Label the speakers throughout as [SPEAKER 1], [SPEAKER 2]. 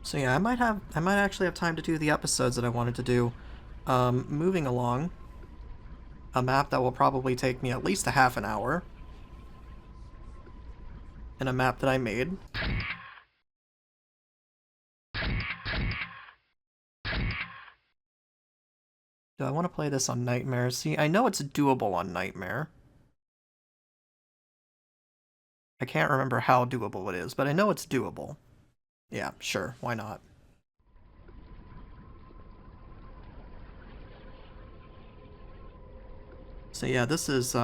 [SPEAKER 1] So yeah, I might actually have time to do the episodes that I wanted to do. Moving along, a map that will probably take me at least a half an hour, and a map that I made. Do I want to play this on Nightmare? See, I know it's doable on Nightmare. I can't remember how doable it is, but I know it's doable. Yeah, sure, why not? So yeah, this is,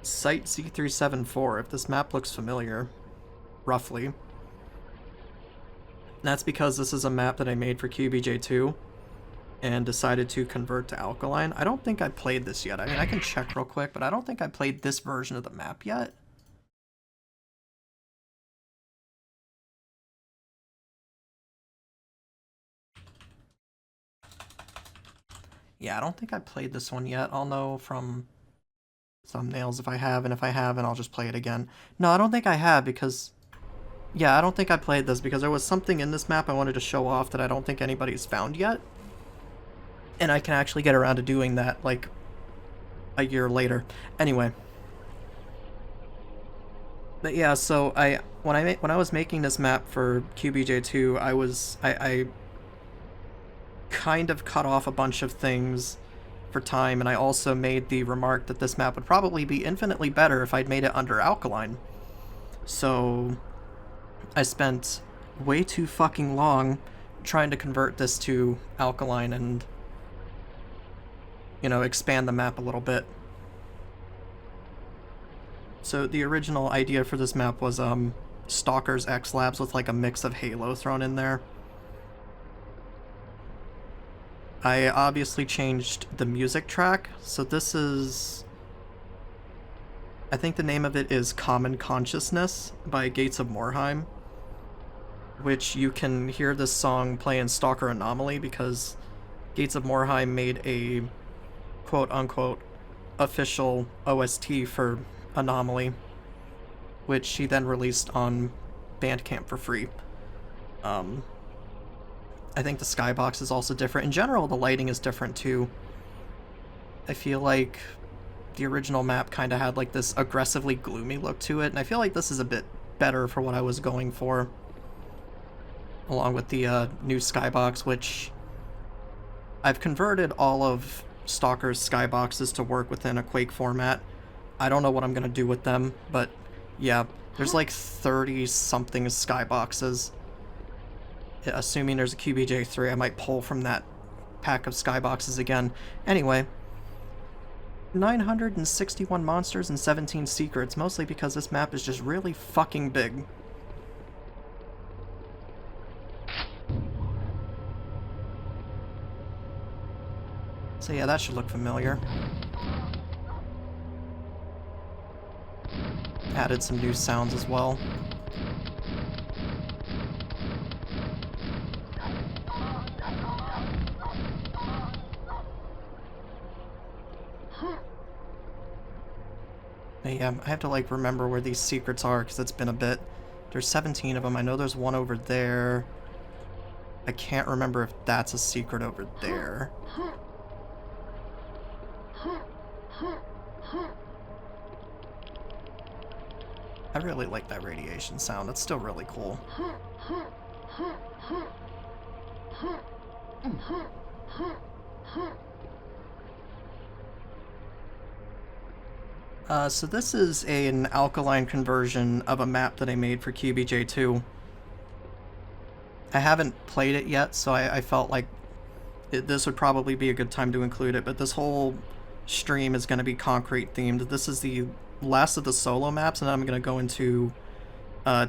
[SPEAKER 1] Site Z-374, if this map looks familiar, roughly. That's because this is a map that I made for QBJ2 and decided to convert to Alkaline. I don't think I played this yet. I mean, I can check real quick, but I don't think I played this version of the map yet. Yeah, I don't think I played this one yet. I'll know from thumbnails if I have, and if I haven't, I'll just play it again. No, I don't think I have because... Yeah, I don't think I played this because there was something in this map I wanted to show off that I don't think anybody's found yet. And I can actually get around to doing that, like, a year later. Anyway. But yeah, so when I was making this map for QBJ2, I kind of cut off a bunch of things for time, and I also made the remark that this map would probably be infinitely better if I'd made it under Alkaline. So I spent way too fucking long trying to convert this to Alkaline and, you know, expand the map a little bit. So the original idea for this map was Stalker's X-Labs with like a mix of Halo thrown in there. I obviously changed the music track, so this is... I think the name of it is Common Consciousness by Gates of Morheim, which you can hear this song play in Stalker Anomaly because Gates of Morheim made a quote-unquote official OST for Anomaly, which he then released on Bandcamp for free. I think the skybox is also different. In general, the lighting is different too. I feel like the original map kind of had like this aggressively gloomy look to it, and I feel like this is a bit better for what I was going for. Along with the new skybox, which I've converted all of Stalker's skyboxes to work within a Quake format. I don't know what I'm going to do with them, but yeah, there's like 30-something skyboxes. Assuming there's a QBJ3, I might pull from that pack of skyboxes again. Anyway, 961 monsters and 17 secrets, mostly because this map is just really fucking big. So yeah, that should look familiar. Added some new sounds as well. Yeah, I have to like remember where these secrets are because it's been a bit. There's 17 of them. I know there's one over there. I can't remember if that's a secret over there. I really like that radiation sound. It's still really cool. So this is an Alkaline conversion of a map that I made for QBJ2. I haven't played it yet, so I felt like this would probably be a good time to include it, but this whole stream is going to be concrete themed. This is the last of the solo maps, and then I'm going to go into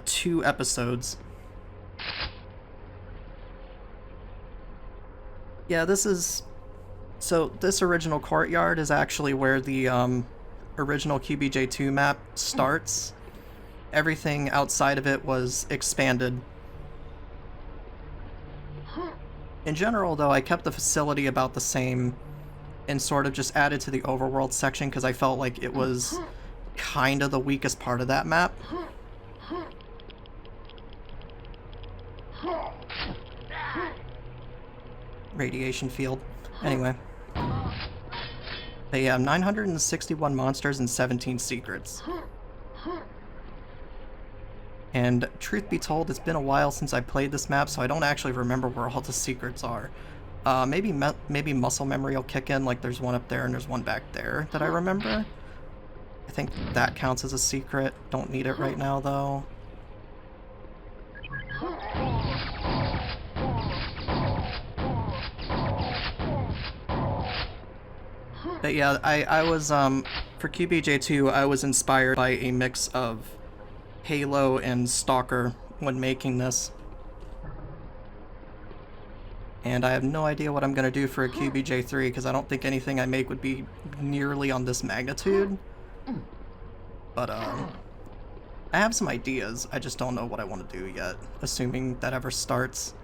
[SPEAKER 1] 2 episodes. Yeah, this is... So this original courtyard is actually where the original QBJ2 map starts. Everything outside of it was expanded. In general, though, I kept the facility about the same and sort of just added to the overworld section because I felt like it was kind of the weakest part of that map. Radiation field. Anyway. But yeah, 961 monsters and 17 secrets. And truth be told, it's been a while since I played this map, so I don't actually remember where all the secrets are. Maybe muscle memory will kick in, like there's one up there and there's one back there that I remember. I think that counts as a secret. Don't need it right now, though. But yeah, I was, for QBJ2, I was inspired by a mix of Halo and Stalker when making this. And I have no idea what I'm going to do for a QBJ3, because I don't think anything I make would be nearly on this magnitude. But, I have some ideas, I just don't know what I want to do yet, assuming that ever starts.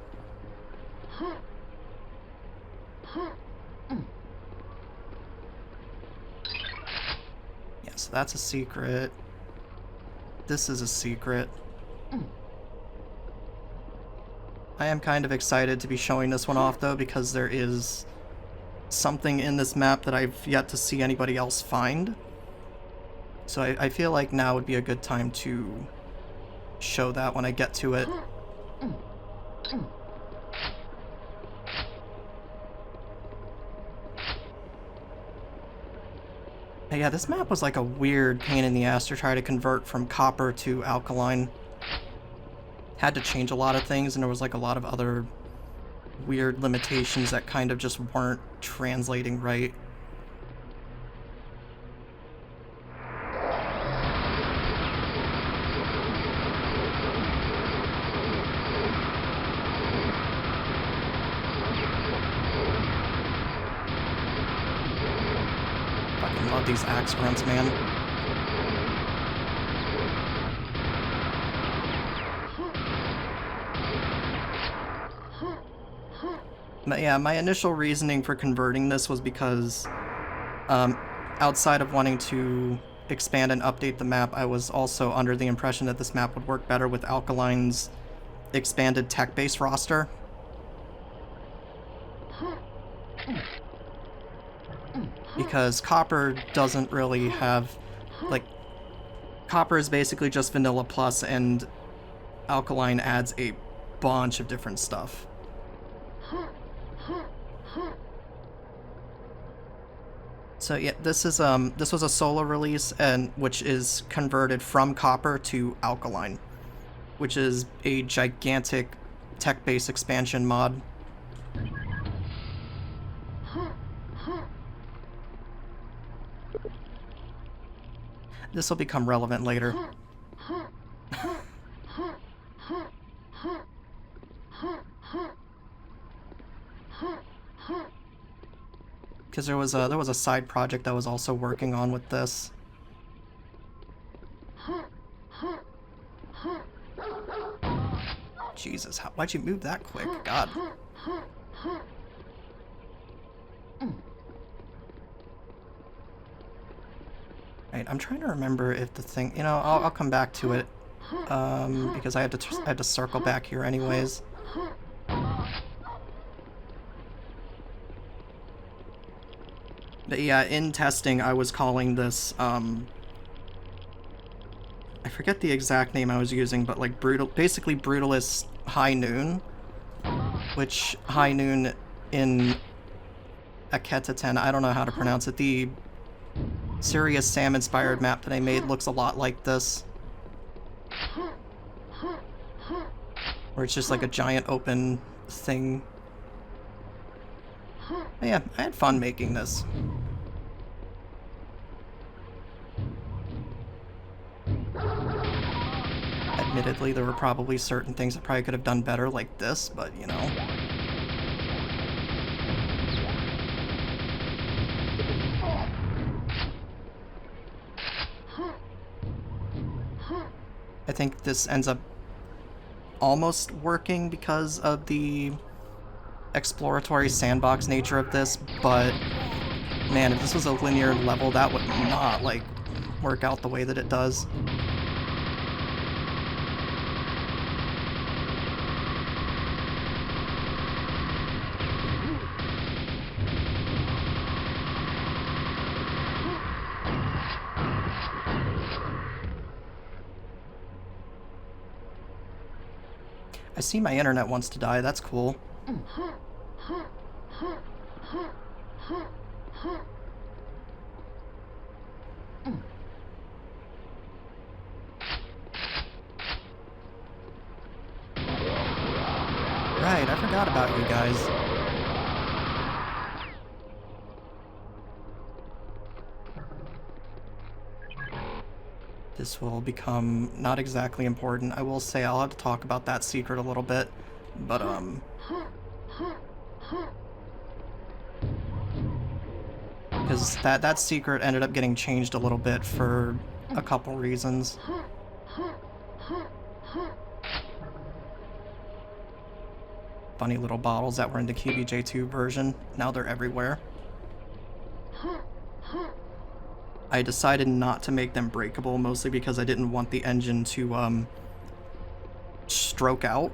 [SPEAKER 1] So that's a secret. This is a secret. I am kind of excited to be showing this one off, though, because there is something in this map that I've yet to see anybody else find. So I feel like now would be a good time to show that when I get to it. Yeah, this map was like a weird pain in the ass to try to convert from copper to alkaline. Had to change a lot of things, and there was like a lot of other weird limitations that kind of just weren't translating right. Love these axe grunts, man. But yeah, my initial reasoning for converting this was because, outside of wanting to expand and update the map, I was also under the impression that this map would work better with Alkaline's expanded tech-base roster. Because Copper doesn't really have, like, Copper is basically just Vanilla Plus, and Alkaline adds a bunch of different stuff. So yeah, this was a solo release, and which is converted from Copper to Alkaline, which is a gigantic tech-based expansion mod. This will become relevant later. Because there was a side project I was also working on with this. Jesus, why'd you move that quick? God. Right, I'm trying to remember if the thing, you know, I'll come back to it, because I had to circle back here anyways. But yeah, in testing, I was calling this, I forget the exact name I was using, but like basically Brutalist High Noon, which High Noon in Aketaten, I don't know how to pronounce it, the Serious Sam inspired map that I made looks a lot like this, where it's just like a giant open thing. But yeah, I had fun making this. Admittedly, there were probably certain things I probably could have done better, like this, but you know. I think this ends up almost working because of the exploratory sandbox nature of this, but man, if this was a linear level, that would not, like, work out the way that it does. I see my internet wants to die, that's cool. Right, I forgot about you guys. This will become not exactly important. I will say I'll have to talk about that secret a little bit, but because that secret ended up getting changed a little bit for a couple reasons. Funny little bottles that were in the QBJ2 version, now they're everywhere. I decided not to make them breakable, mostly because I didn't want the engine to stroke out.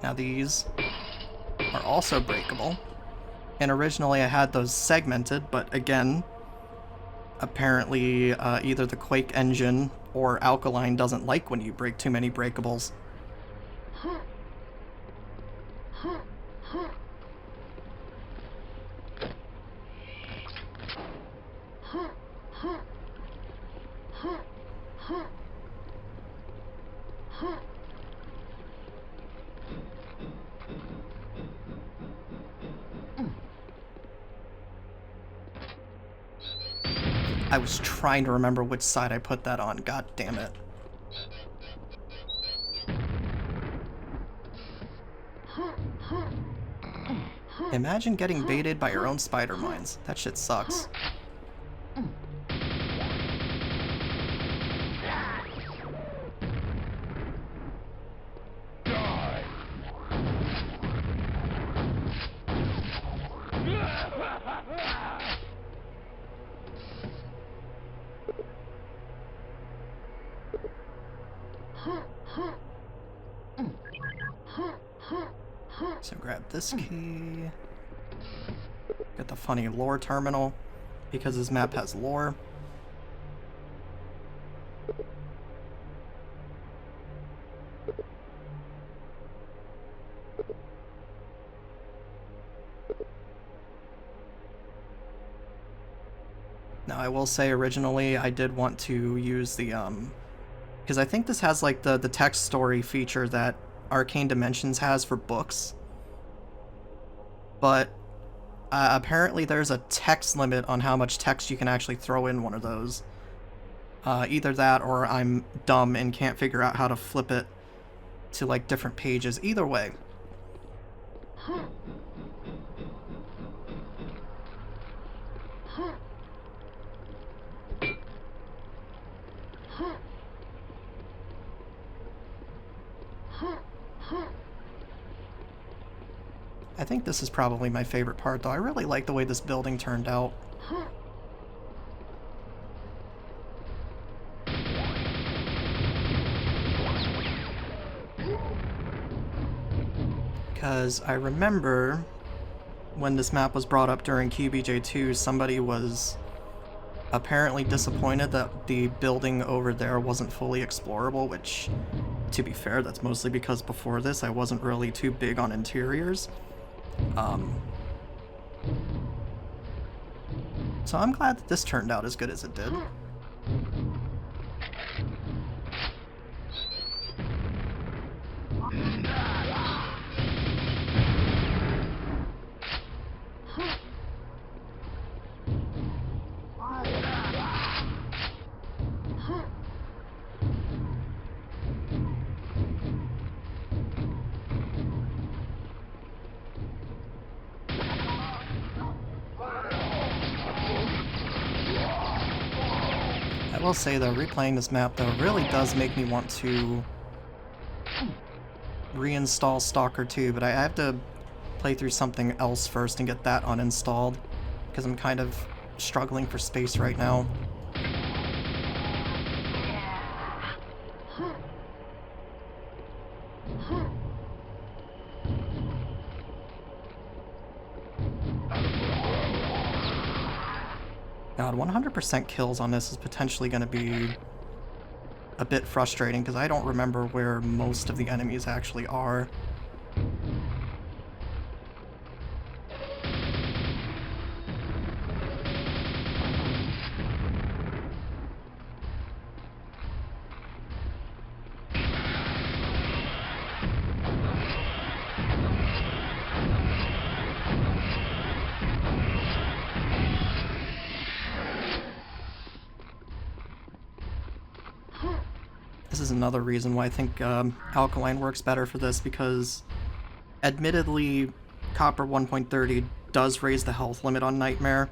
[SPEAKER 1] Now these are also breakable. And originally I had those segmented, but again, apparently either the Quake engine or Alkaline doesn't like when you break too many breakables. I was trying to remember which side I put that on, god damn it. Imagine getting baited by your own spider mines. That shit sucks. So grab this key. Get the funny lore terminal, because this map has lore. Now I will say originally I did want to use the because I think this has like the text story feature that Arcane Dimensions has for books. But apparently there's a text limit on how much text you can actually throw in one of those. Either that or I'm dumb and can't figure out how to flip it to like different pages. Either way. I think this is probably my favorite part, though. I really like the way this building turned out. Because I remember when this map was brought up during QBJ2, somebody was apparently disappointed that the building over there wasn't fully explorable, which, to be fair, that's mostly because before this I wasn't really too big on interiors. So I'm glad that this turned out as good as it did. I will say though, replaying this map though really does make me want to reinstall Stalker 2, but I have to play through something else first and get that uninstalled, because I'm kind of struggling for space right now. God, 100% kills on this is potentially going to be a bit frustrating because I don't remember where most of the enemies actually are. This is another reason why I think Alkaline works better for this, because admittedly Copper 1.30 does raise the health limit on Nightmare,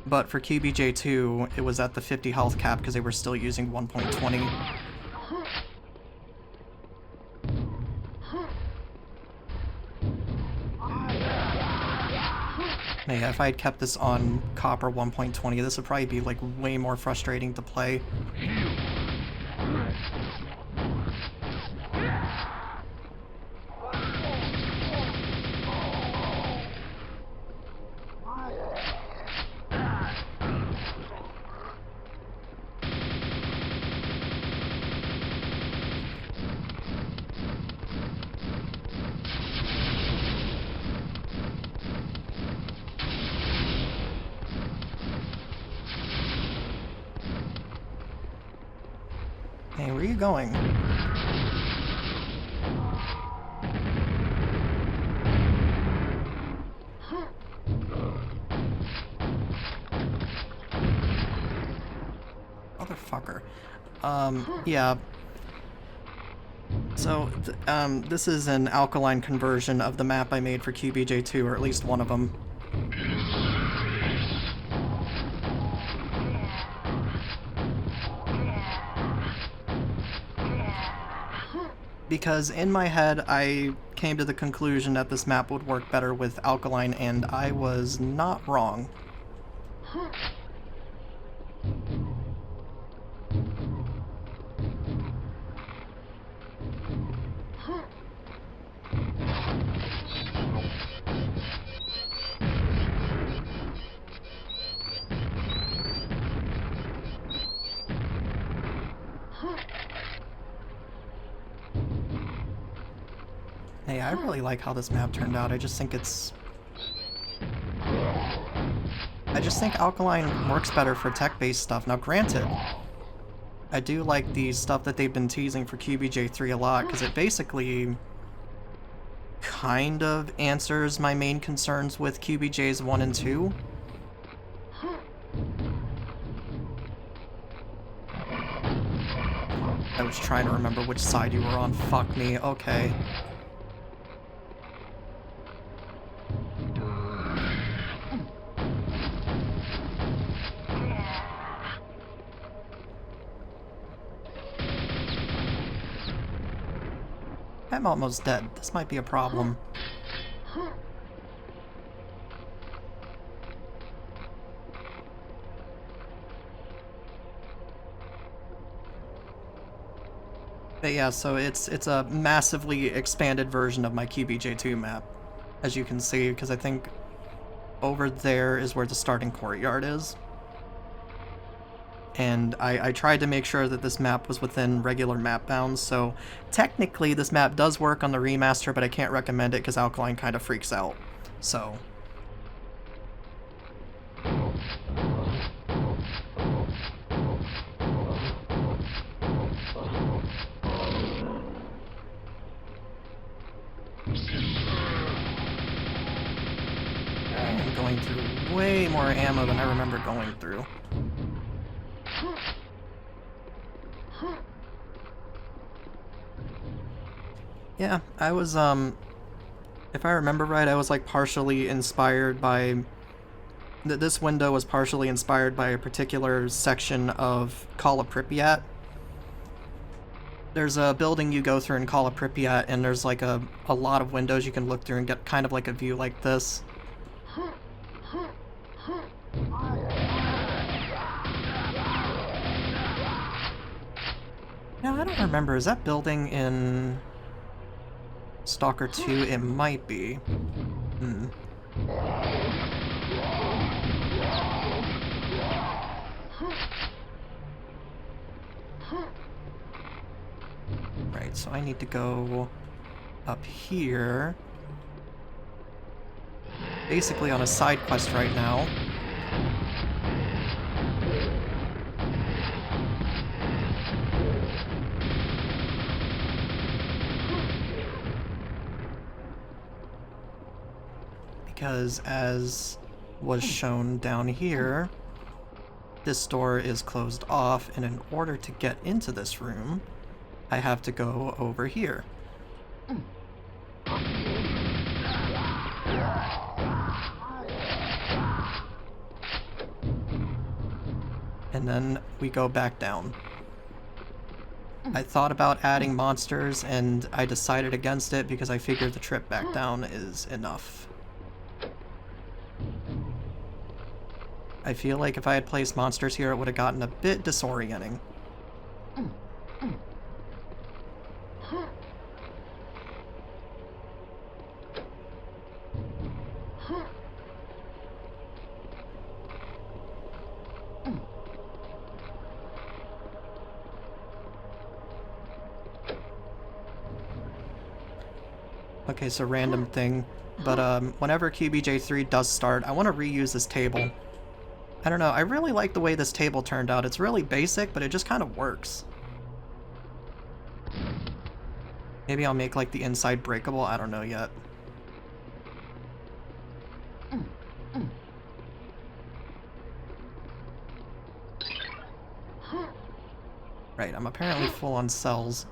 [SPEAKER 1] but for QBJ2 it was at the 50 health cap because they were still using 1.20. Yeah, if I had kept this on Copper 1.20, this would probably be like way more frustrating to play. Hey, where are you going? Motherfucker. Yeah. So, this is an Alkaline conversion of the map I made for QBJ2, or at least one of them. Because in my head, I came to the conclusion that this map would work better with Alkaline, and I was not wrong. Hey, I really like how this map turned out. I just think Alkaline works better for tech-based stuff. Now, granted, I do like the stuff that they've been teasing for QBJ3 a lot, because it basically kind of answers my main concerns with QBJs 1 and 2. I was trying to remember which side you were on. Fuck me. Okay. I'm almost dead. This might be a problem. But yeah, so it's a massively expanded version of my QBJ2 map, as you can see, because I think over there is where the starting courtyard is. And I tried to make sure that this map was within regular map bounds, so technically this map does work on the remaster, but I can't recommend it because Alkaline kind of freaks out. So I am going through way more ammo than I remember going through. Yeah, I was, if I remember right, I was like partially inspired by, this window was partially inspired by a particular section of Call of Pripyat. There's a building you go through in Call of Pripyat, and there's like a lot of windows you can look through and get kind of like a view like this. Now, I don't remember, is that building in Stalker 2? It might be. Right, so I need to go up here. Basically on a side quest right now. Because as was shown down here, this door is closed off, and in order to get into this room, I have to go over here. And then we go back down. I thought about adding monsters, and I decided against it because I figured the trip back down is enough. I feel like if I had placed monsters here, it would have gotten a bit disorienting. Okay, so random thing, but whenever QBJ3 does start, I want to reuse this table. I don't know, I really like the way this table turned out. It's really basic, but it just kind of works. Maybe I'll make like the inside breakable, I don't know yet. Right, I'm apparently full on cells.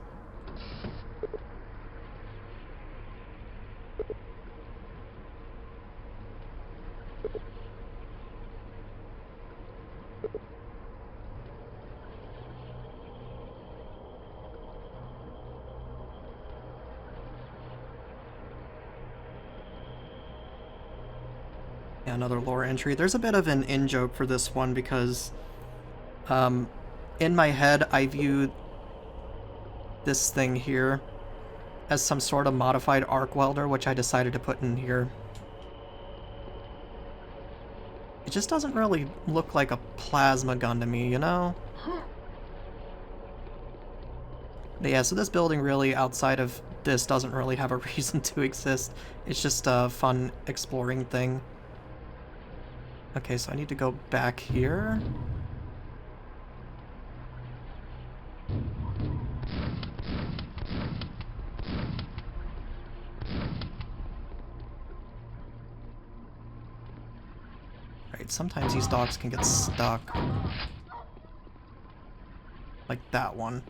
[SPEAKER 1] Yeah, another lore entry. There's a bit of an in-joke for this one because in my head I view this thing here as some sort of modified arc welder, which I decided to put in here. It just doesn't really look like a plasma gun to me, you know? But yeah, so this building really, outside of this, doesn't really have a reason to exist. It's just a fun exploring thing. Okay, so I need to go back here. Right, sometimes these dogs can get stuck. Like that one.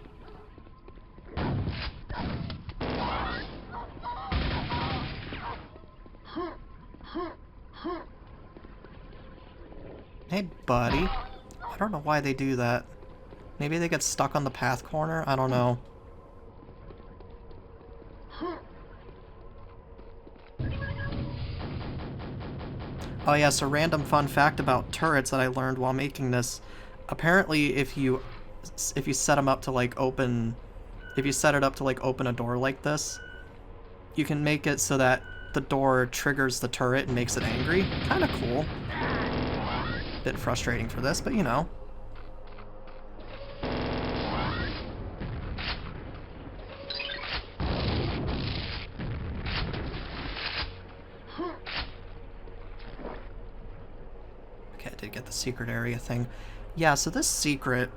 [SPEAKER 1] Hey, buddy. I don't know why they do that. Maybe they get stuck on the path corner? I don't know. Oh yeah, so random fun fact about turrets that I learned while making this. Apparently, if you set them up to like open... If you set it up to like open a door like this, you can make it so that the door triggers the turret and makes it angry. Kinda cool. Bit frustrating for this, but you know. Okay, I did get the secret area thing. Yeah, so this secret,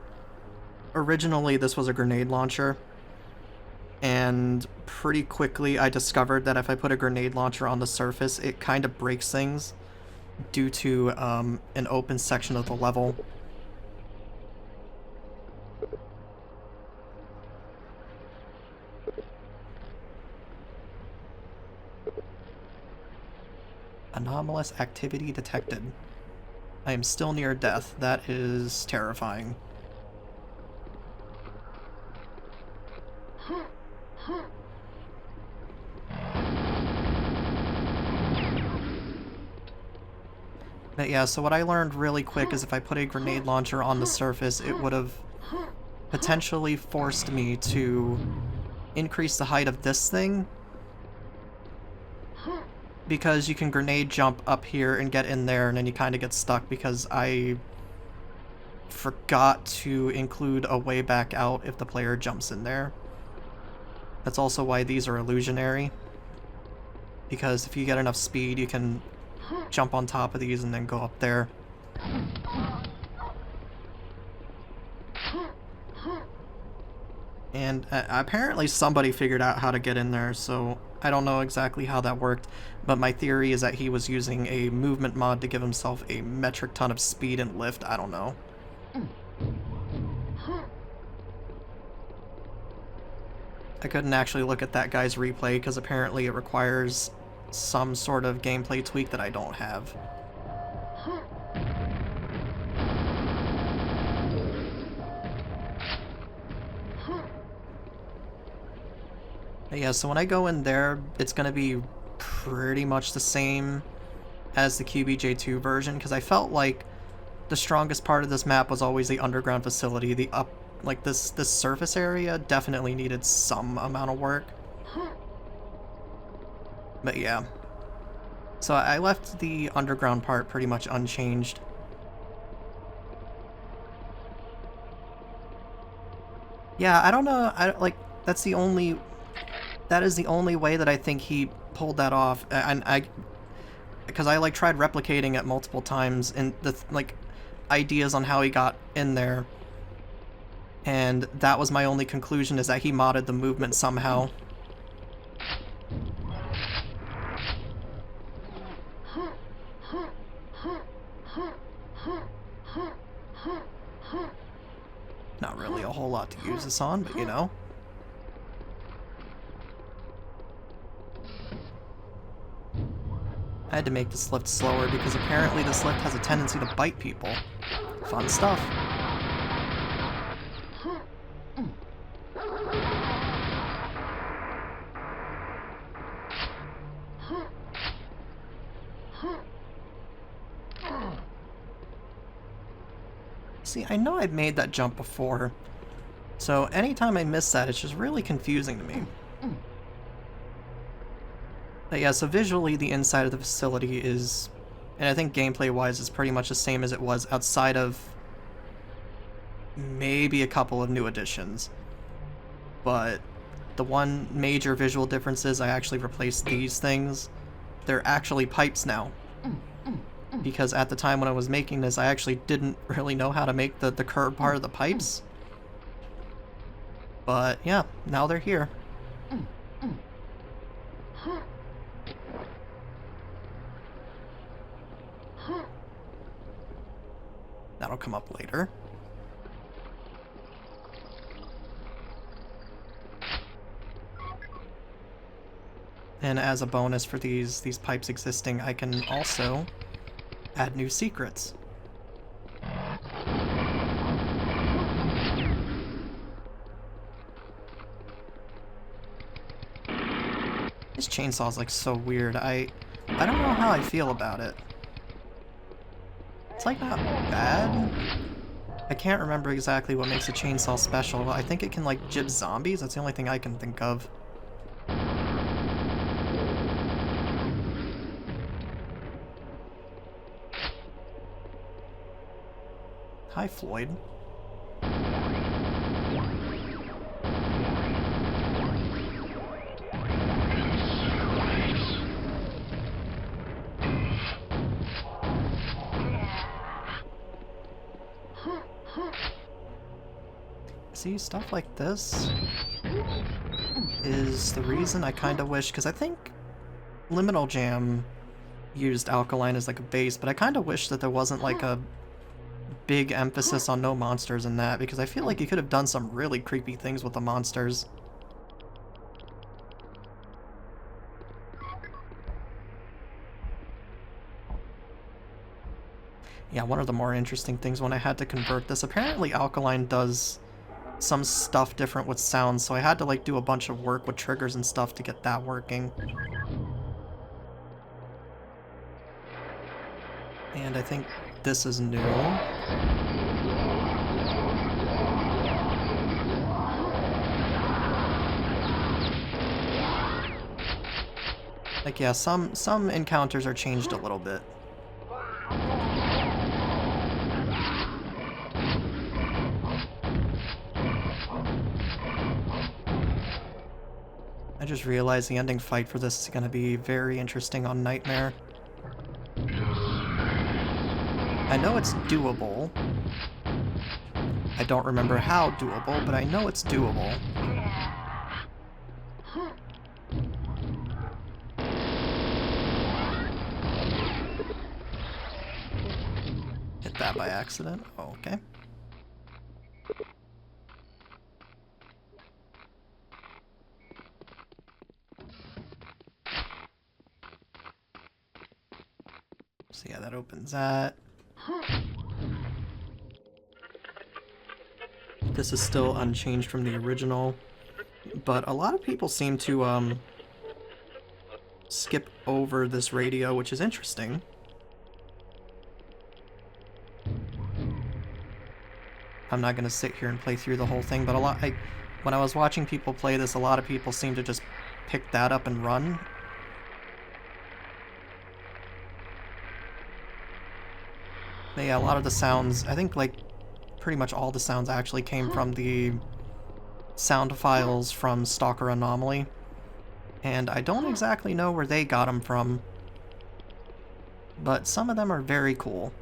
[SPEAKER 1] originally this was a grenade launcher, and pretty quickly I discovered that if I put a grenade launcher on the surface, it kind of breaks things due to an open section of the level. Anomalous activity detected. I am still near death. That is terrifying. But yeah, so what I learned really quick is if I put a grenade launcher on the surface, it would have potentially forced me to increase the height of this thing, because you can grenade jump up here and get in there, and then you kind of get stuck because I forgot to include a way back out if the player jumps in there. That's also why these are illusionary, because if you get enough speed, you can jump on top of these and then go up there. And apparently somebody figured out how to get in there, so I don't know exactly how that worked, but my theory is that he was using a movement mod to give himself a metric ton of speed and lift. I don't know. I couldn't actually look at that guy's replay because apparently it requires some sort of gameplay tweak that I don't have. But yeah, so when I go in there, it's going to be pretty much the same as the QBJ2 version, because I felt like the strongest part of this map was always the underground facility. The like this surface area definitely needed some amount of work. But yeah. So I left the underground part pretty much unchanged. Yeah, I don't know, that is the only way that I think he pulled that off, and because I like tried replicating it multiple times and the ideas on how he got in there, and that was my only conclusion, is that he modded the movement somehow. Not really a whole lot to use this on, but you know. I had to make this lift slower because apparently this lift has a tendency to bite people. Fun stuff. See, I know I've made that jump before, so anytime I miss that, it's just really confusing to me. But yeah, so visually the inside of the facility is, and I think gameplay-wise, is pretty much the same as it was outside of maybe a couple of new additions. But the one major visual difference is I actually replaced these things. They're actually pipes now. Because at the time when I was making this, I actually didn't really know how to make the curved part of the pipes. But yeah, now they're here. That'll come up later. And as a bonus for these pipes existing, I can also add new secrets. This chainsaw's like so weird. I don't know how I feel about it. It's like not bad. I can't remember exactly what makes a chainsaw special. I think it can like jib zombies. That's the only thing I can think of. Hi, Floyd. See, stuff like this is the reason I kind of wish, because I think Liminal Jam used Alkaline as like a base, but I kind of wish that there wasn't like a big emphasis on no monsters in that, because I feel like you could have done some really creepy things with the monsters. Yeah, one of the more interesting things when I had to convert this, apparently Alkaline does some stuff different with sounds, so I had to like do a bunch of work with triggers and stuff to get that working. And I think this is new. Like, yeah, some encounters are changed a little bit. I just realized the ending fight for this is going to be very interesting on Nightmare. I know it's doable. I don't remember how doable, but I know it's doable. Hit that by accident. Oh, okay. So yeah, that opens that. This is still unchanged from the original, but a lot of people seem to skip over this radio, which is interesting. I'm not gonna sit here and play through the whole thing, but when I was watching people play this, a lot of people seem to just pick that up and run. But yeah, a lot of the sounds, I think like pretty much all the sounds actually came from the sound files from Stalker Anomaly, and I don't exactly know where they got them from, but some of them are very cool.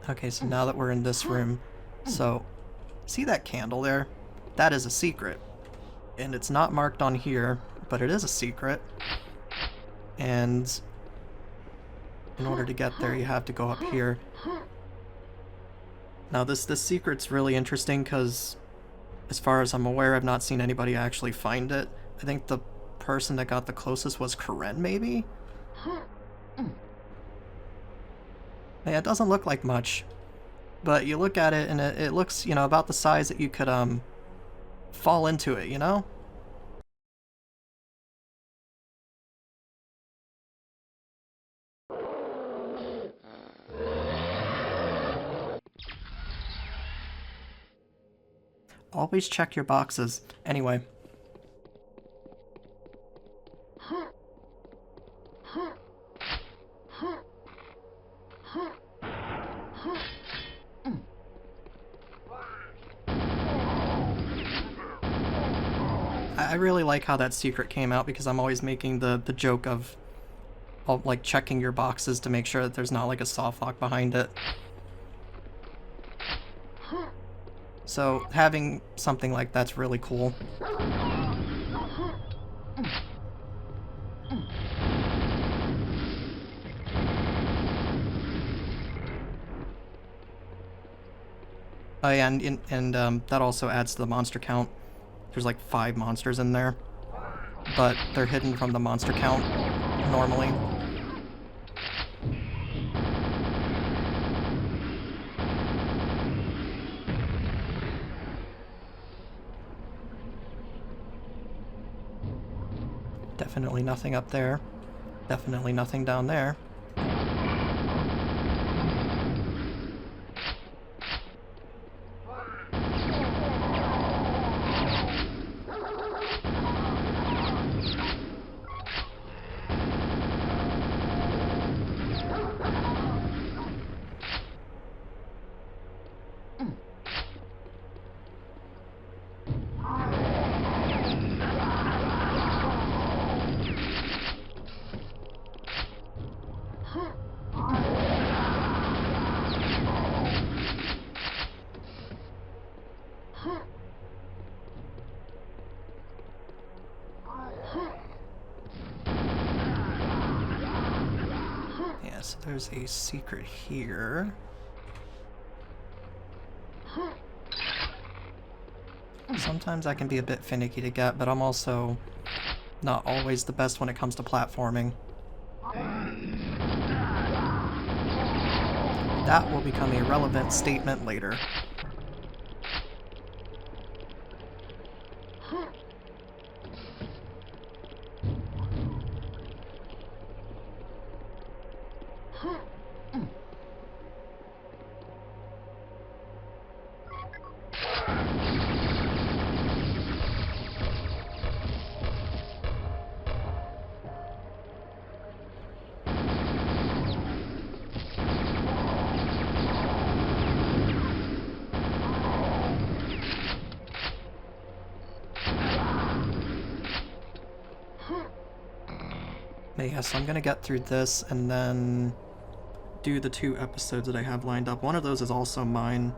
[SPEAKER 1] Okay, so now that we're in this room, so see that candle there? That is a secret. And it's not marked on here, but it is a secret. And in order to get there, you have to go up here. Now this secret's really interesting because, as far as I'm aware, I've not seen anybody actually find it. I think the person that got the closest was Karen, maybe? Yeah, it doesn't look like much, but you look at it and it looks, you know, about the size that you could fall into it, you know? Always check your boxes. Anyway. I really like how that secret came out because I'm always making the joke of like checking your boxes to make sure that there's not like a soft lock behind it. So having something like that's really cool. Oh yeah, and that also adds to the monster count. There's like 5 monsters in there, but they're hidden from the monster count normally. Definitely nothing up there. Definitely nothing down there. Yeah, so there's a secret here. Sometimes I can be a bit finicky to get, but I'm also not always the best when it comes to platforming. That will become a relevant statement later. Yeah, so I'm gonna get through this and then do the 2 episodes that I have lined up. One of those is also mine,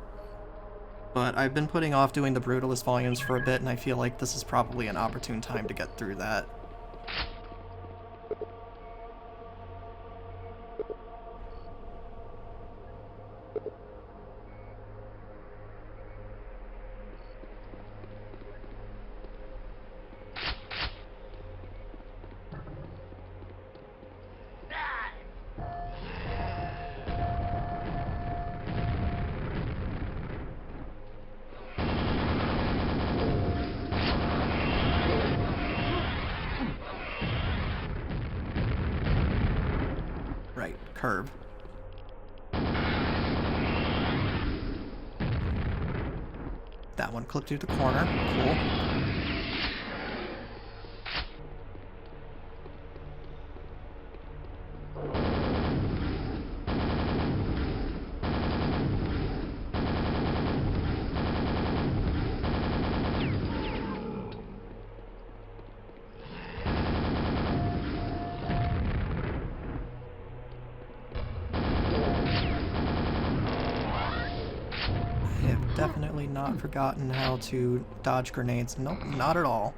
[SPEAKER 1] but I've been putting off doing the Brutalist volumes for a bit, and I feel like this is probably an opportune time to get through that. Right, curve. That one clipped through the corner. Cool. Definitely not forgotten how to dodge grenades. Nope, not at all.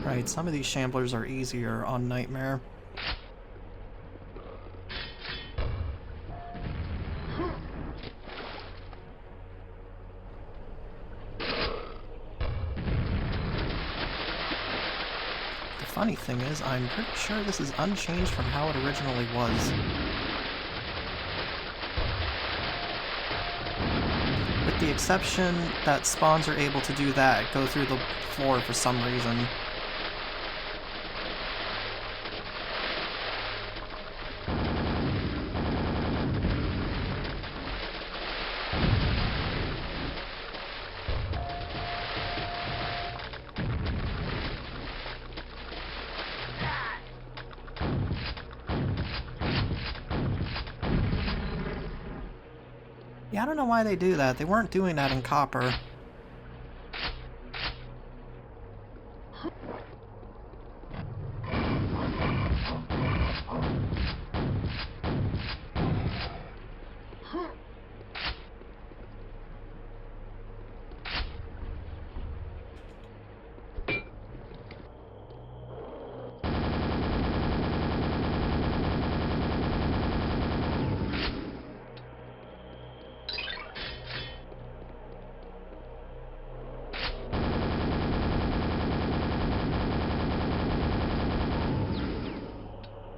[SPEAKER 1] Right, some of these shamblers are easier on Nightmare. The funny thing is, I'm pretty sure this is unchanged from how it originally was. With the exception that spawns are able to do that, go through the floor for some reason. Yeah, I don't know why they do that. They weren't doing that in Copper.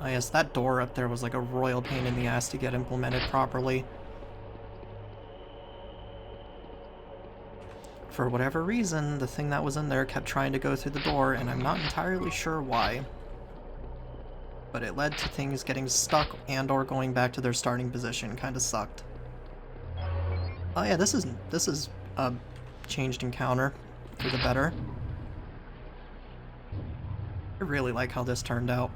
[SPEAKER 1] Oh yes, that door up there was like a royal pain in the ass to get implemented properly. For whatever reason, the thing that was in there kept trying to go through the door, and I'm not entirely sure why. But it led to things getting stuck and or going back to their starting position. Kinda sucked. Oh yeah, this is a changed encounter for the better. I really like how this turned out.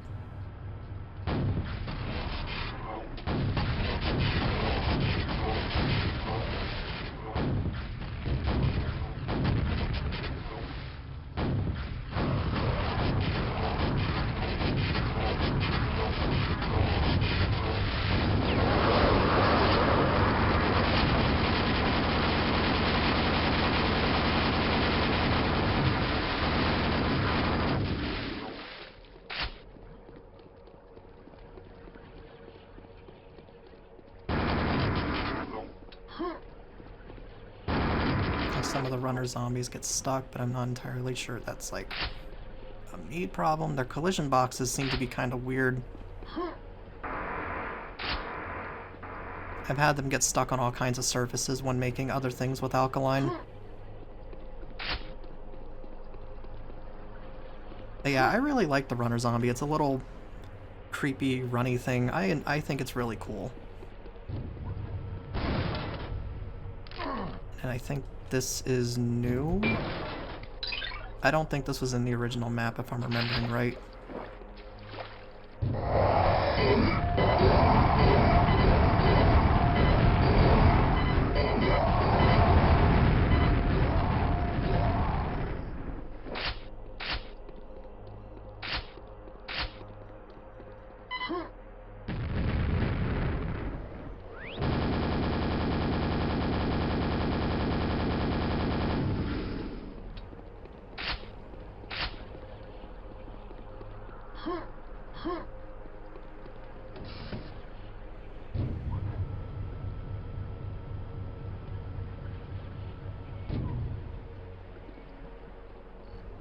[SPEAKER 1] Some of the runner zombies get stuck, but I'm not entirely sure that's like a me problem. Their collision boxes seem to be kind of weird. I've had them get stuck on all kinds of surfaces when making other things with Alkaline. But yeah, I really like the runner zombie. It's a little creepy, runny thing. I think it's really cool. And I think this is new? I don't think this was in the original map, if I'm remembering right.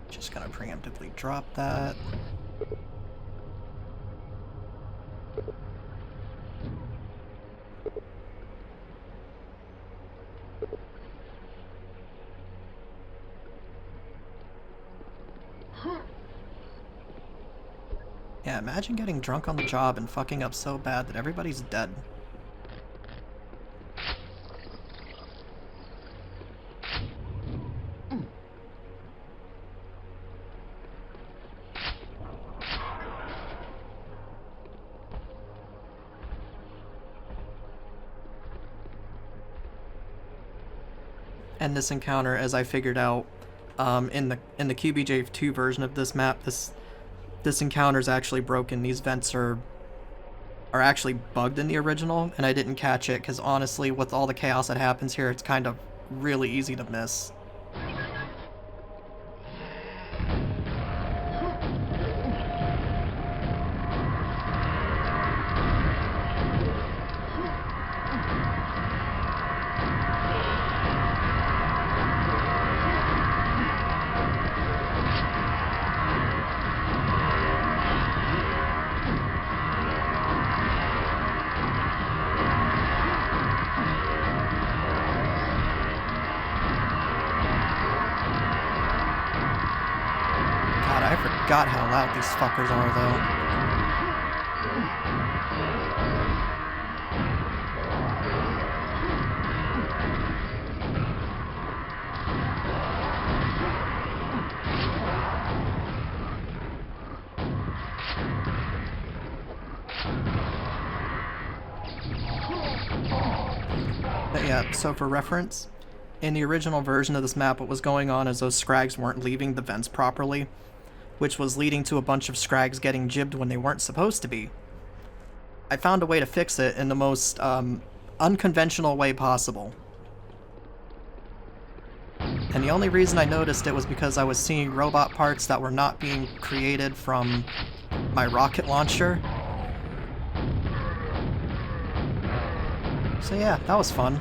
[SPEAKER 1] Just gonna preemptively drop that. Yeah, imagine getting drunk on the job and fucking up so bad that everybody's dead. And this encounter, as I figured out, in the QBJ2 version of this map, this encounter is actually broken. These vents are actually bugged in the original, and I didn't catch it because honestly, with all the chaos that happens here, it's kind of really easy to miss. I forgot how loud these fuckers are, though. But yeah, so for reference, in the original version of this map, what was going on is those scrags weren't leaving the vents properly, which was leading to a bunch of scrags getting jibbed when they weren't supposed to be. I found a way to fix it in the most unconventional way possible. And the only reason I noticed it was because I was seeing robot parts that were not being created from my rocket launcher. So yeah, that was fun.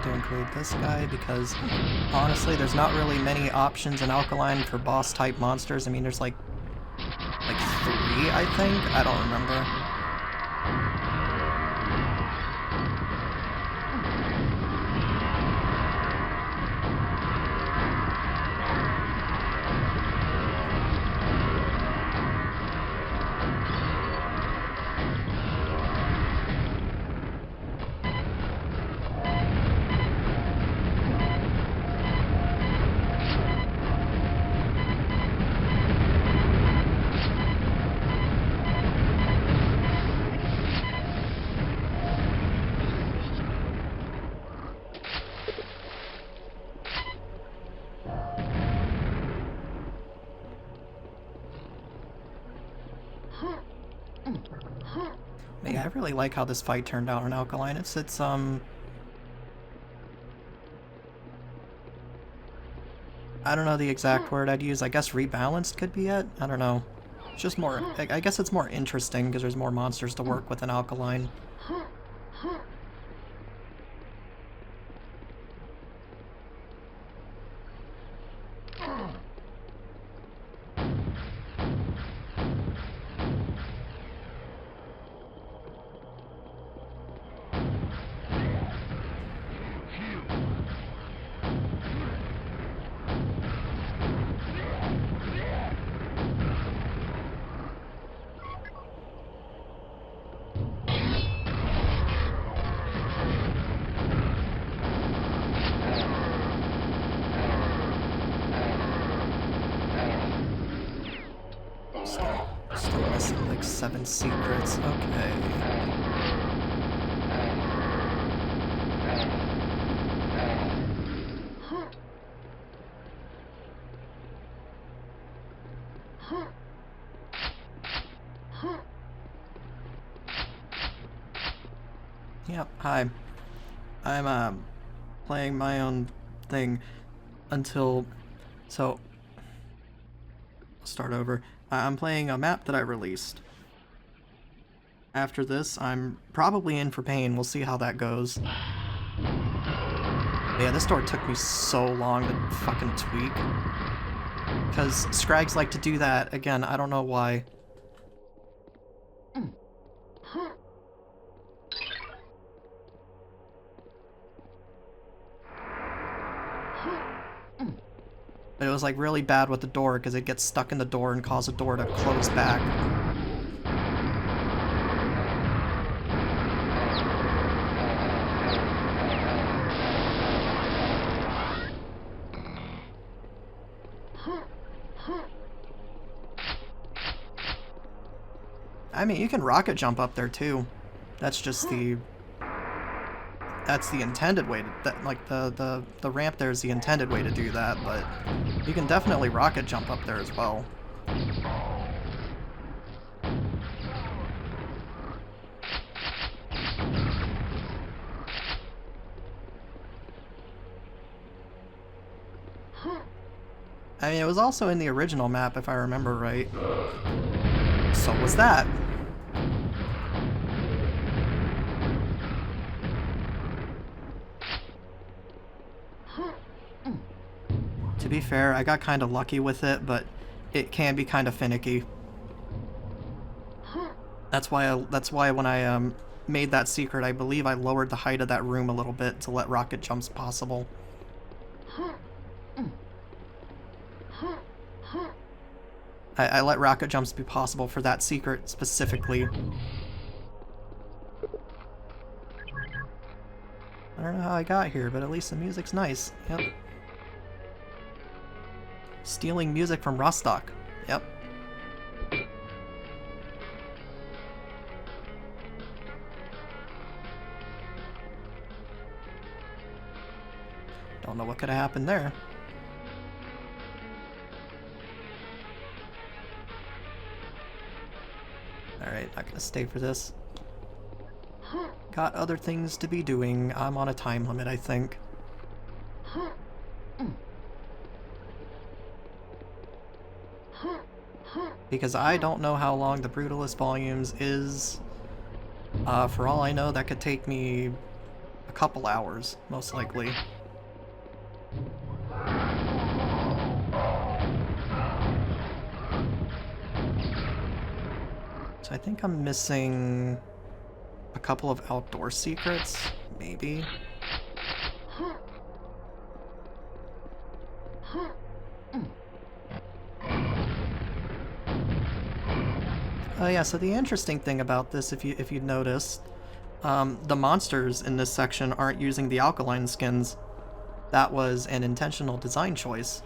[SPEAKER 1] To include this guy because honestly there's not really many options in Alkaline for boss type monsters. I mean there's like 3 I think, I don't remember. Yeah, I really like how this fight turned out on Alkaline. It's I don't know the exact word I'd use. I guess rebalanced could be it? I don't know. It's just more... I guess it's more interesting because there's more monsters to work with in Alkaline. Still missing like 7 secrets. Okay. Yep, hi. I'm playing my own thing until... So, I'll start over. I'm playing a map that I released. After this, I'm probably in for pain. We'll see how that goes. Yeah, this door took me so long to fucking tweak. Because Scrags like to do that. Again, I don't know why. But it was like really bad with the door because it gets stuck in the door and cause the door to close back. I mean, you can rocket jump up there too. That's just the... That's the intended way to... like, the ramp there is the intended way to do that, but you can definitely rocket jump up there as well. I mean, it was also in the original map, if I remember right. So was that. To be fair, I got kind of lucky with it, but it can be kind of finicky. That's why when I made that secret, I believe I lowered the height of that room a little bit to let rocket jumps possible. I let rocket jumps be possible for that secret specifically. I don't know how I got here, but at least the music's nice. Yep. Stealing music from Rostock. Yep. Don't know what could have happened there. Alright, not gonna stay for this. Got other things to be doing. I'm on a time limit, I think. Because I don't know how long the Brutalist Volumes is. For all I know, that could take me a couple hours, most likely. So I think I'm missing a couple of outdoor secrets, maybe. Oh yeah, so the interesting thing about this, if you noticed, the monsters in this section aren't using the Alkaline skins. That was an intentional design choice.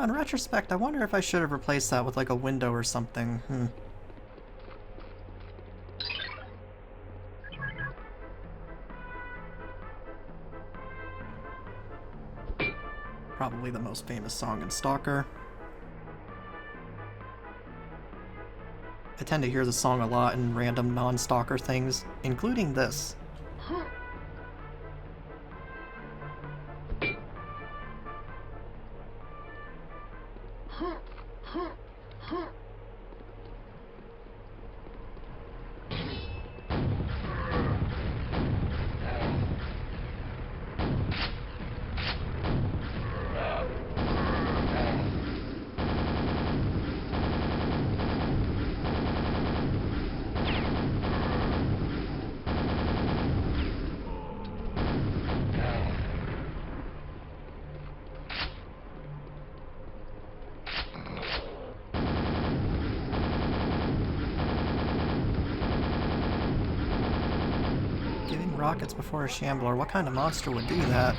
[SPEAKER 1] know, in retrospect, I wonder if I should have replaced that with like a window or something. Probably the most famous song in Stalker. I tend to hear the song a lot in random non-Stalker things, including this. Rockets before a shambler. What kind of monster would do that?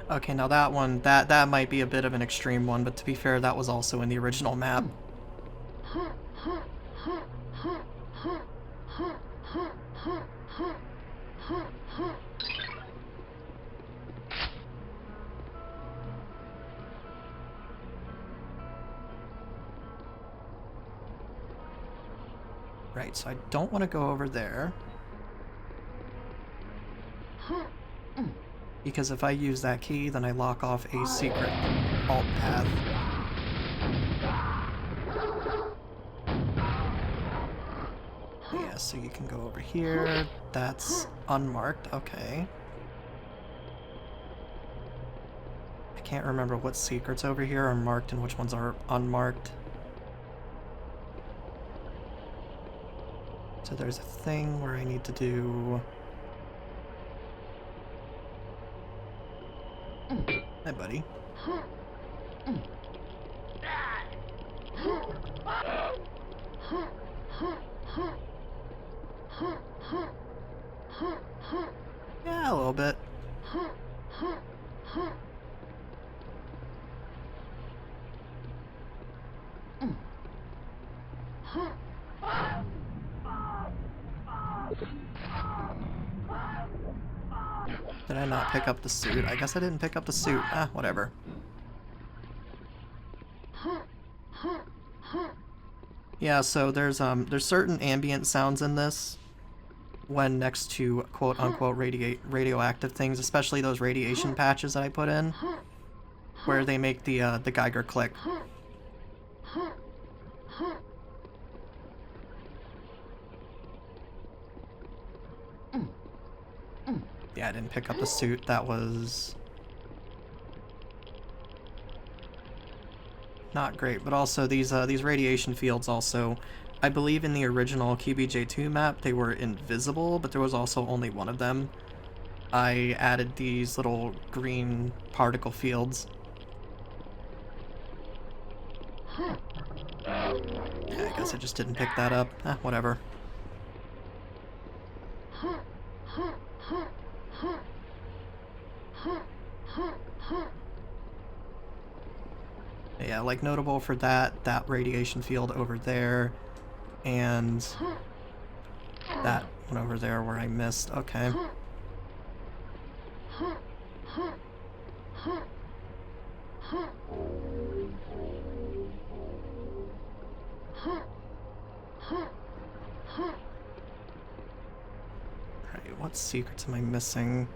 [SPEAKER 1] Okay, now that one, that might be a bit of an extreme one, but to be fair, that was also in the original map. Right, so I don't want to go over there. Because if I use that key, then I lock off a secret alt path. Yeah, so you can go over here. That's unmarked, okay. I can't remember what secrets over here are marked and which ones are unmarked. So there's a thing where I need to do... Hi, buddy. Yeah, a little bit. Did I not pick up the suit? I guess I didn't pick up the suit. Ah, whatever. Yeah, so there's certain ambient sounds in this when next to quote-unquote radioactive things, especially those radiation patches that I put in, where they make the Geiger click. Yeah, I didn't pick up the suit. That was not great. But also these radiation fields also, I believe in the original QBJ2 map they were invisible, but there was also only one of them. I added these little green particle fields. Yeah, I guess I just didn't pick that up. Ah, whatever. Yeah, like notable for that radiation field over there, and that one over there where I missed. Okay. Alright, what secrets am I missing?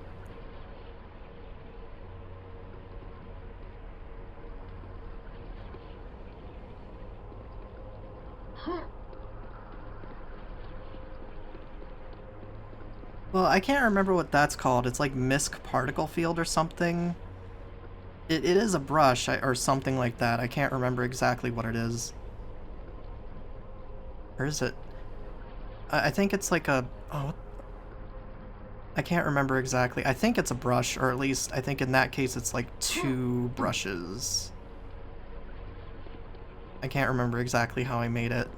[SPEAKER 1] Well, I can't remember what that's called. It's like misc particle field or something. It is a brush or something like that. I can't remember exactly what it is. Or is it? I think it's like a... Oh, I can't remember exactly. I think it's a brush, or at least I think in that case it's like 2 brushes. I can't remember exactly how I made it.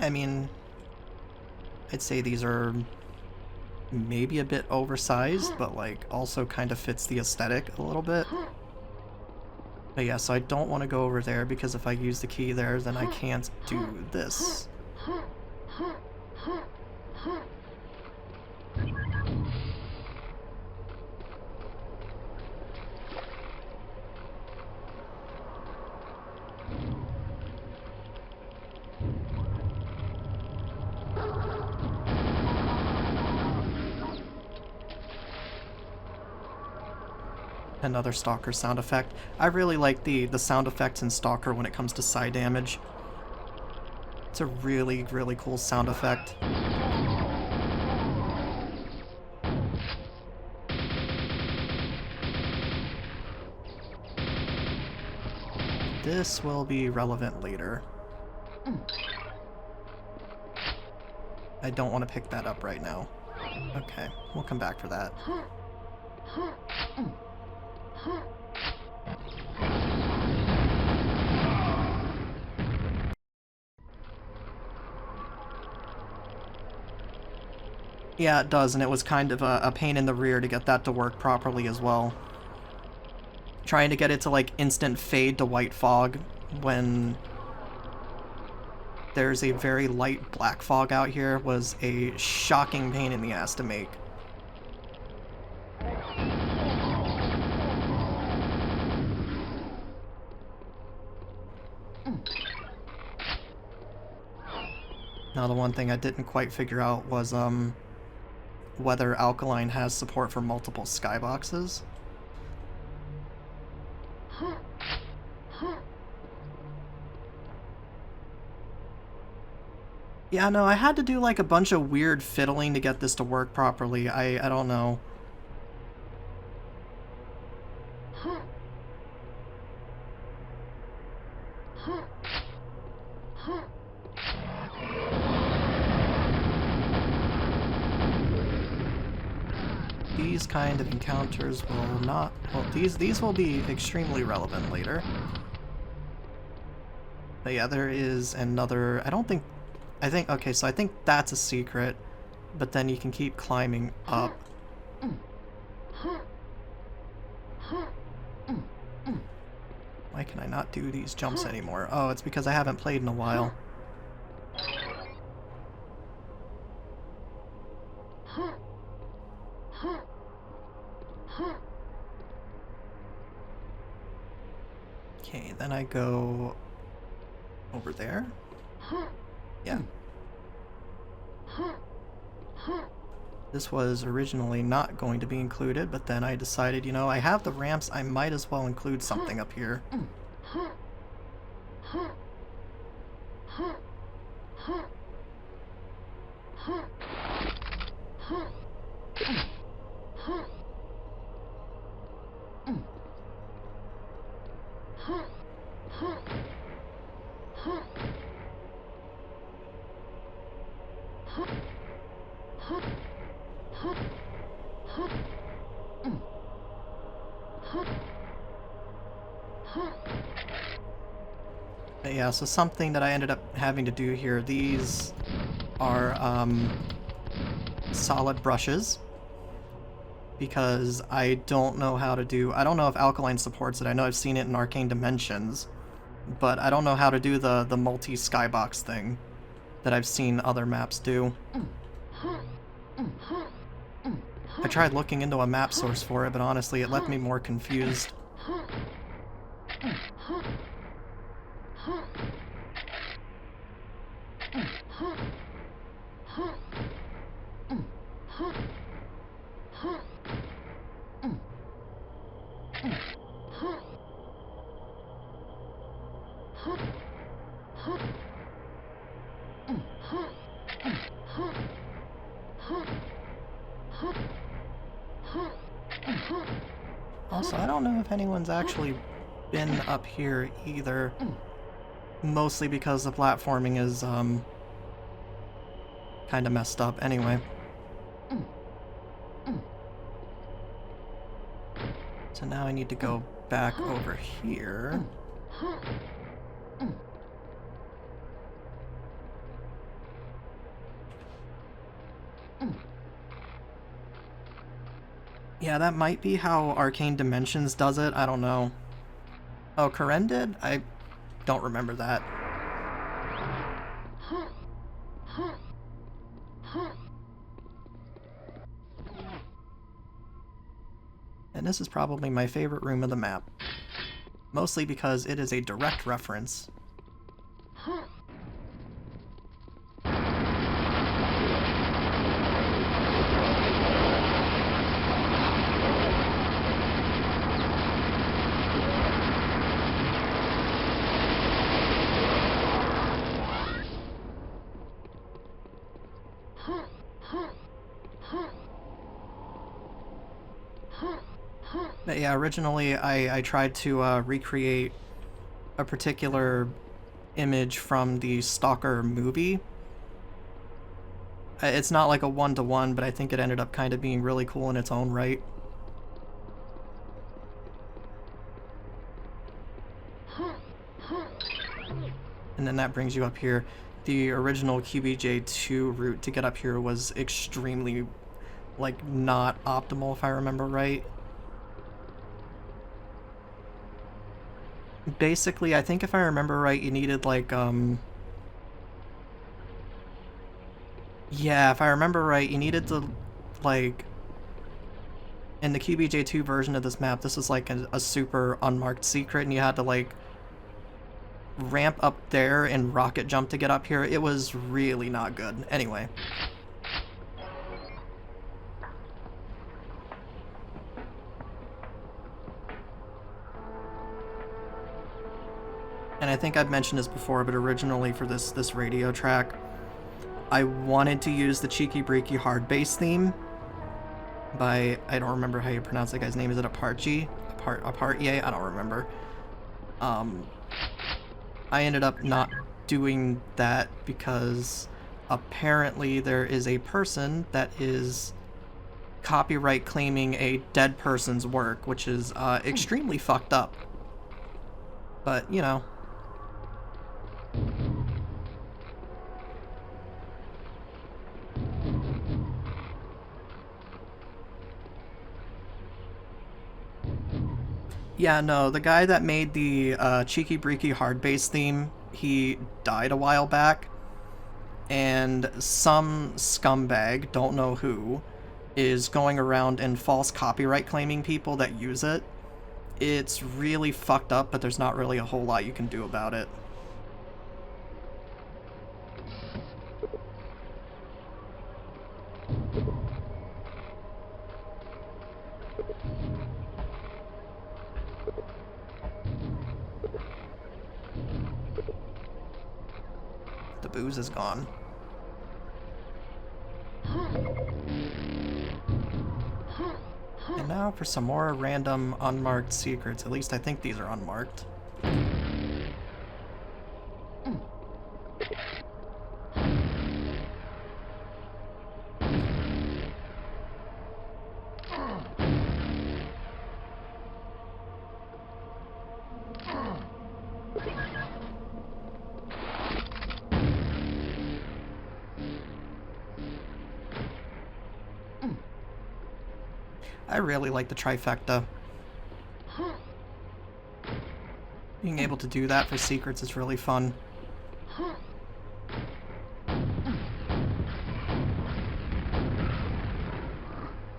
[SPEAKER 1] I mean, I'd say these are maybe a bit oversized, but like also kind of fits the aesthetic a little bit. But yeah, so I don't want to go over there because if I use the key there, then I can't do this. Another Stalker sound effect. I really like the sound effects in Stalker when it comes to psi damage. It's a really, really cool sound effect. This will be relevant later. I don't want to pick that up right now. Okay, we'll come back for that. Yeah, it does, and it was kind of a pain in the rear to get that to work properly as well. Trying to get it to, like, instant fade to white fog when there's a very light black fog out here was a shocking pain in the ass to make. Now, the one thing I didn't quite figure out was, whether Alkaline has support for multiple skyboxes. Yeah, no, I had to do like a bunch of weird fiddling to get this to work properly. I don't know. These kind of encounters will not... Well, these will be extremely relevant later. But yeah, there is another... okay, so I think that's a secret, but then you can keep climbing up. Why can I not do these jumps anymore? Oh, it's because I haven't played in a while. Okay, then I go over there. Yeah. This was originally not going to be included, but then I decided, you know, I have the ramps, I might as well include something up here. But yeah, so something that I ended up having to do here, these are solid brushes, because I don't know how to do, I don't know if Alkaline supports it. I know I've seen it in Arcane Dimensions, but I don't know how to do the multi-skybox thing that I've seen other maps do. I tried looking into a map source for it, but honestly, it left me more confused. Also, I don't know if anyone's actually been up here either. Mostly because the platforming is, kind of messed up anyway. So now I need to go back over here. Yeah, that might be how Arcane Dimensions does it, I don't know. Oh, Karen did? I don't remember that. And this is probably my favorite room of the map. Mostly because it is a direct reference. But yeah, originally I tried to recreate a particular image from the Stalker movie. It's not like a one-to-one, but I think it ended up kind of being really cool in its own right. And then that brings you up here. The original QBJ2 route to get up here was extremely, like, not optimal, if I remember right. Basically, I think if I remember right, you needed, like, yeah, if I remember right, you needed to, like, in the QBJ2 version of this map, this was, like, a super unmarked secret, and you had to, like, ramp up there and rocket jump to get up here. It was really not good. Anyway. And I think I've mentioned this before, but originally for this radio track, I wanted to use the Cheeky Breaky Hard Bass theme by, I don't remember how you pronounce that guy's name. Is it Apartye? Apartye? I don't remember. I ended up not doing that because apparently there is a person that is copyright claiming a dead person's work, which is extremely fucked up. But, you know. Yeah, no, the guy that made the Cheeky Breaky Hard Bass theme, he died a while back, and some scumbag, don't know who, is going around and false copyright claiming people that use it. It's really fucked up, but there's not really a whole lot you can do about it. The booze is gone. And now for some more random unmarked secrets. At least I think these are unmarked. I really like the trifecta. Being able to do that for secrets is really fun.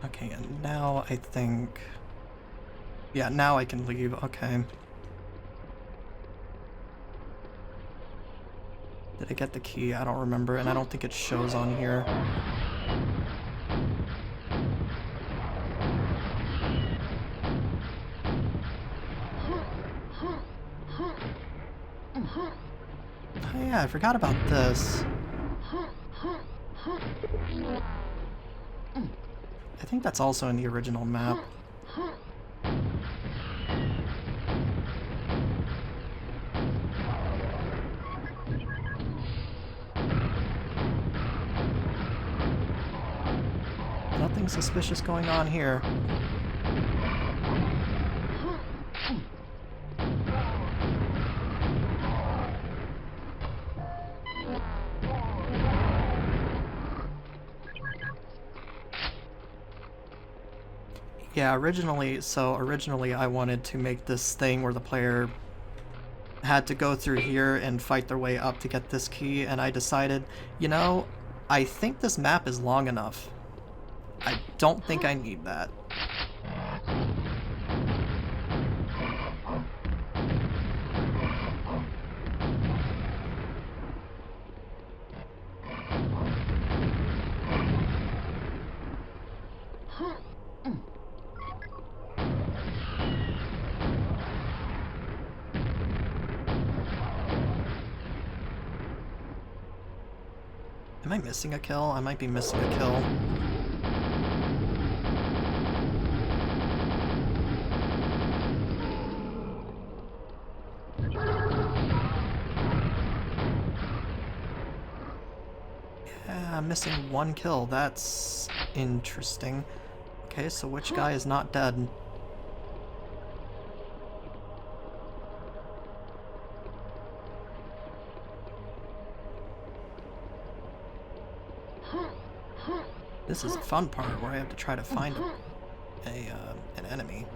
[SPEAKER 1] Okay, and now I think... Yeah, now I can leave. Okay. Did I get the key? I don't remember, and I don't think it shows on here. Oh yeah, I forgot about this. I think that's also in the original map. Nothing suspicious going on here. Yeah, originally I wanted to make this thing where the player had to go through here and fight their way up to get this key, and I decided, you know, I think this map is long enough. I don't think I need that. Am I missing a kill? I might be missing a kill. Yeah, I'm missing one kill. That's interesting. Okay, so which guy is not dead? This is the fun part where I have to try to find an enemy.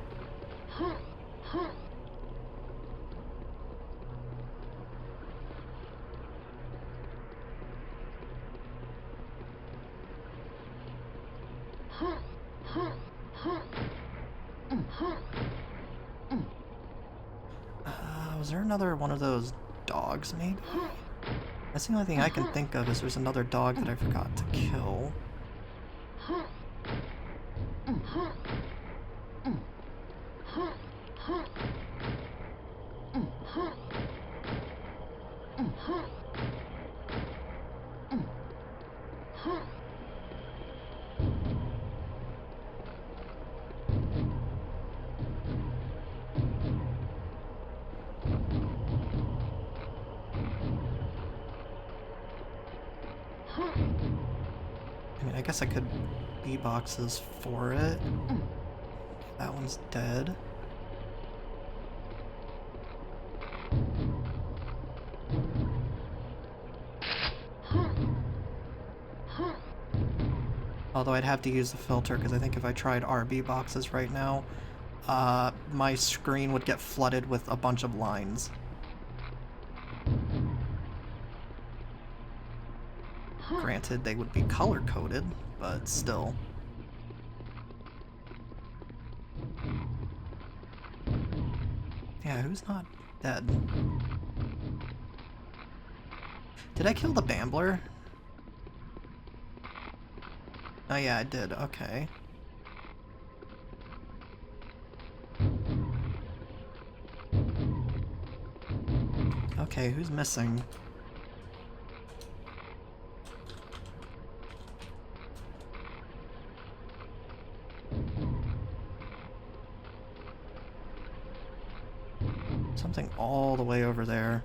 [SPEAKER 1] Was there another one of those dogs, maybe? That's the only thing I can think of is there's another dog that I forgot to kill. I mean, I guess I could B-boxes for it. That one's dead. Although I'd have to use the filter, because I think if I tried RB boxes right now, my screen would get flooded with a bunch of lines. Granted, they would be color-coded, but still. Yeah, who's not dead? Did I kill the Bambler? Oh yeah, I did. Okay. Okay, who's missing? Something all the way over there.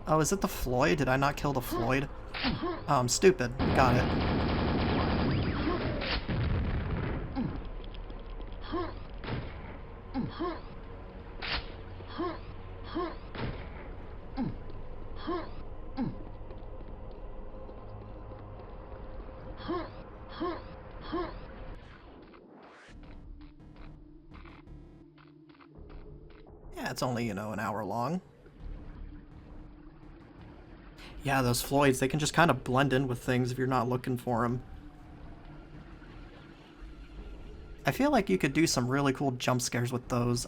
[SPEAKER 1] Oh, is it the Floyd? Did I not kill the Floyd? Oh, I'm stupid. Got it. Yeah, it's only, you know, an hour long. Yeah, those Floyds, they can just kind of blend in with things if you're not looking for them. I feel like you could do some really cool jump scares with those.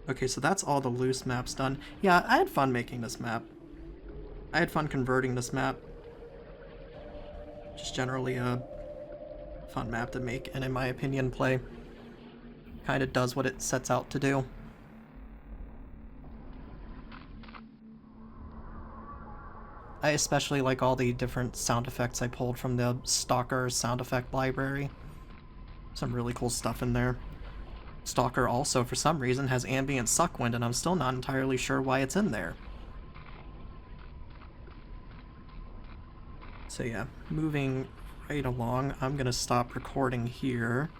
[SPEAKER 1] Okay, so that's all the loose maps done. Yeah, I had fun making this map. I had fun converting this map. Just generally a fun map to make, and in my opinion, play kind of does what it sets out to do. I especially like all the different sound effects I pulled from the Stalker sound effect library. Some really cool stuff in there. Stalker also, for some reason, has ambient suck wind, and I'm still not entirely sure why it's in there. So yeah, moving right along, I'm gonna stop recording here.